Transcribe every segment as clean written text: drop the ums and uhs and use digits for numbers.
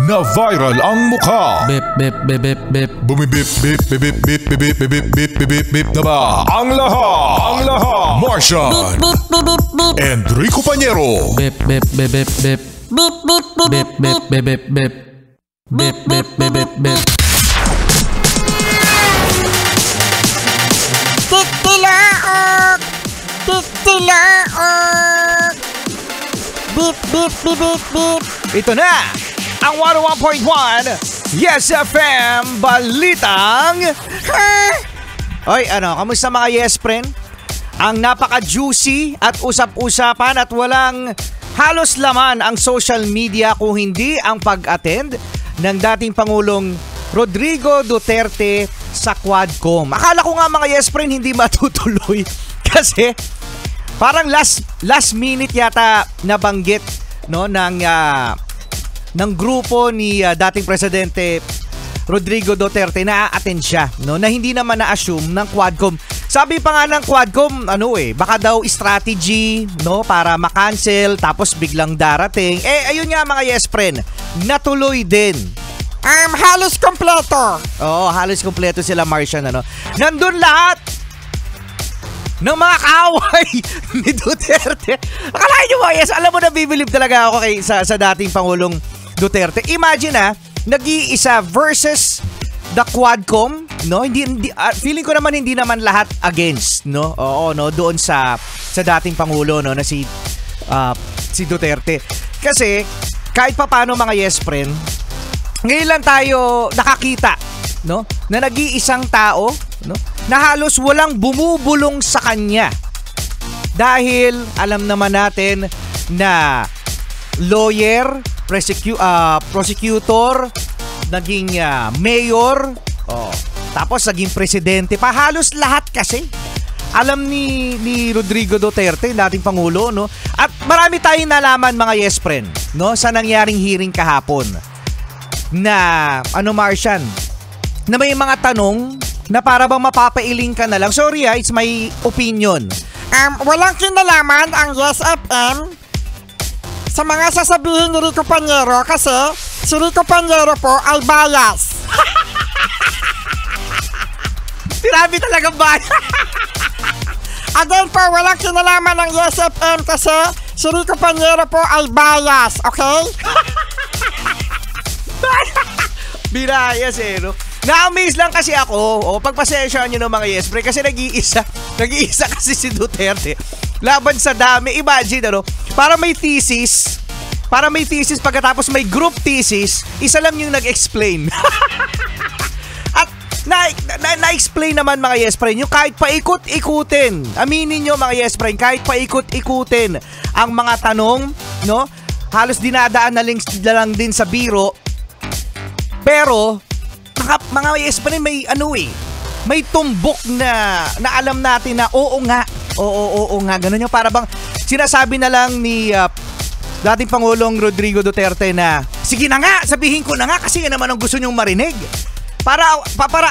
na viral ang mukha. Bip bip bip bip bip. Bumibip bip bip bip bip bip bip bip bip bip bip bip na ba? Ang lahat. Martian. Enrico Pañero. Bip bip bip bip bip. Bip bip bip bip bip bip bip. Bip bip bip bip bip. Titilaok! Titilaok! Bip bip bip bip bip. Ito na ang 101.1 Yes FM Balitang Oy, kamusta mga Yes Friend? Ang napaka-juicy at usap-usapan at walang halos laman ang social media kung hindi ang pag-attend ng dating Pangulong Rodrigo Duterte sa Quadcom. Akala ko nga mga Yes Friend hindi matutuloy kasi parang last minute yata nabanggit ng grupo ni dating Presidente Rodrigo Duterte na a-attend siya, na hindi naman na-assume ng Quadcom. Sabi pa nga ng Quadcom, baka daw strategy, para ma-cancel tapos biglang darating. Ayun nga mga Yes Friend, natuloy din. Halos kompleto. Oo, halos kompleto sila, Martian, Nandun lahat ng mga kaaway ni Duterte. Akalain nyo ba, Yes, alam mo na bibilib talaga ako sa dating Pangulong Duterte. Imagine nag-iisa versus the Quadcom, Hindi feeling ko naman hindi naman lahat against, Oo, doon sa dating Pangulo, na si Duterte. Kasi kahit papaano mga Yes Friend, ngayon lang tayo nakakita, na nag-iisang tao, na halos walang bumubulong sa kanya. Dahil alam naman natin na lawyer, prosecutor, naging mayor, tapos naging presidente pa. Halos lahat kasi alam ni Rodrigo Duterte, dating Pangulo, At marami tayong nalaman mga Yes Friend, sa nangyaring hearing kahapon. Na Martian, na may mga tanong na para bang mapapailing ka na lang. Sorry it's my opinion. Walang kinalaman ang Yes FM sa mga sasabihin ni Rico Pañero kasi si Rico Pañero po ay bias. Sinabi talaga bias. Again po, walang kinalaman ang Yes FM kasi si Rico Pañero po ay bias, okay? Binayas Na-amaze lang kasi ako. Pagpasensyahan nyo ng mga Yes Friend kasi nag-iisa kasi si Duterte laban sa dami. Imagine para may thesis pagkatapos may group thesis, isa lang yung nag-explain. At na-explain naman mga Yes Friend yung kahit paikot-ikutin. Aminin nyo mga Yes Friend, kahit paikot-ikutin ang mga tanong, halos dinadaan na lang din sa biro. Pero mga Yes Friend, may tumbok na alam natin na oo nga, ganun yung para bang sinasabi na lang ni dating Pangulong Rodrigo Duterte na sige na nga, sabihin ko na nga kasi yan naman ang gusto nyong marinig. Para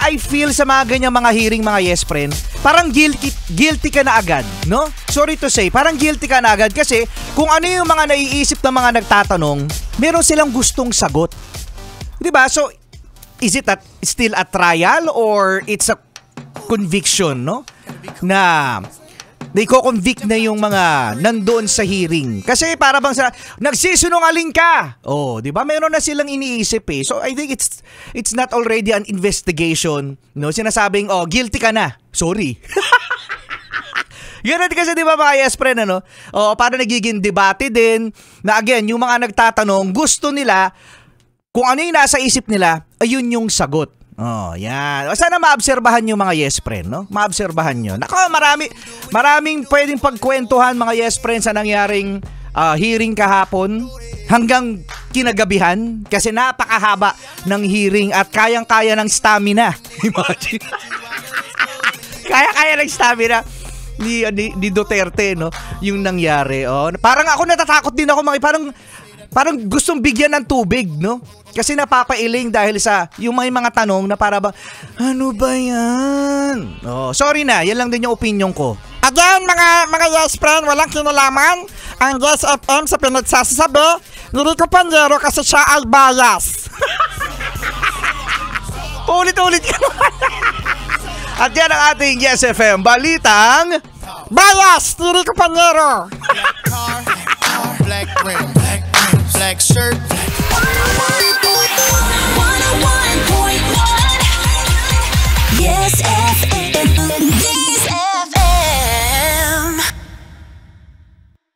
I feel sa mga ganyang mga hearing mga Yes Friend, parang guilty ka na agad, Sorry to say, parang guilty ka na agad kasi kung ano yung mga naiisip ng mga nagtatanong, meron silang gustong sagot. 'Di ba? So is it still a trial or it's a conviction, na iko-convict na yung mga nandoon sa hearing? Kasi para bang nagsisinungaling ka. 'Di ba? Meron na silang iniisip So I think it's not already an investigation, Sinasabing, guilty ka na. Sorry. Ganun kasi 'di ba mga Yes Friend, para nagiging debate din na again, yung mga nagtatanong, gusto nila kung ano yung nasa isip nila, ayun yung sagot. Yan. Sana maobserbahan nyo mga Yes Friend, Maobserbahan nyo. Nako, maraming pwedeng pagkwentuhan mga Yes Friend sa nangyaring hearing kahapon hanggang kinagabihan kasi napakahaba ng hearing at kayang-kaya ng stamina. Imagine. Kaya-kaya ng stamina ni Duterte, yung nangyari. Parang ako natatakot din ako parang gustong bigyan ng tubig, Kasi napapailing dahil sa yung mga tanong na para ba, ano ba yan? Sorry na, yan lang din yung opinion ko. Again, mga Yes Friend, walang kinalaman ang Yes FM sa pinagsasabi ni Rico Pañero kasi siya ay bias. Ulit-ulit ka naman. At yan ang ating Yes FM Balitang Bias ni Rico Panyero. Black rim, black shirt.